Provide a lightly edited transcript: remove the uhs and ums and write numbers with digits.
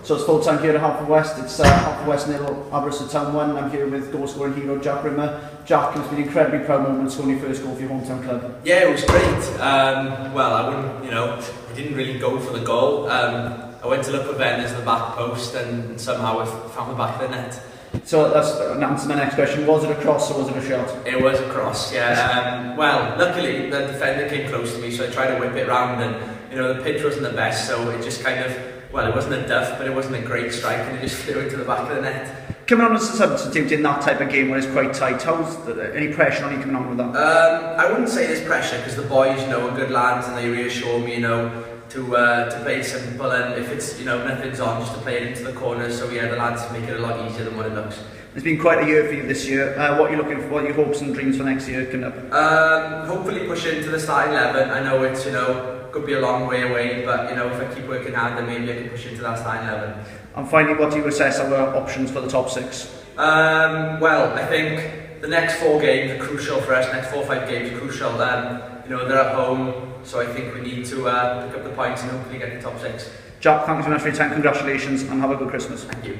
So it's full time here at Haverfordwest. It's Haverfordwest 0, Aberystwyth Town 1. I'm here with goal scoring hero Jack Rimmer. Jack, it's been an incredibly proud moment scoring your first goal for your hometown club. Yeah, it was great. Well, I wouldn't, I didn't really go for the goal. I went to look for Venice in the back post and somehow I found the back of the net. So that's an answer to my next question. Was it a cross or was it a shot? It was a cross, yeah. Well, luckily the defender came close to me, so I tried to whip it round, and the pitch wasn't the best, so it just kind of, well, it wasn't a duff, but it wasn't a great strike, and it just flew into the back of the net. Coming on as a substitute in that type of game where it's quite tight, any pressure on you coming on with that? I wouldn't say there's pressure, because the boys, are good lads, and they reassure me, to play simple, and if it's nothing's on, just to play it into the corners. So yeah, the lads make it a lot easier than what it looks. It's been quite a year for you this year. What are you looking for? What are your hopes and dreams for next year coming up? Hopefully push into the starting 11. I know it's could be a long way away, but if I keep working hard, then maybe I can push into that starting 11. And finally, what do you assess our options for the top 6? Well, I think the next 4 games are crucial for us. Next 4 or 5 games are crucial. They're at home, so I think we need to pick up the points and hopefully get the top 6. Jack, thank you so much for your time. Congratulations and have a good Christmas. Thank you.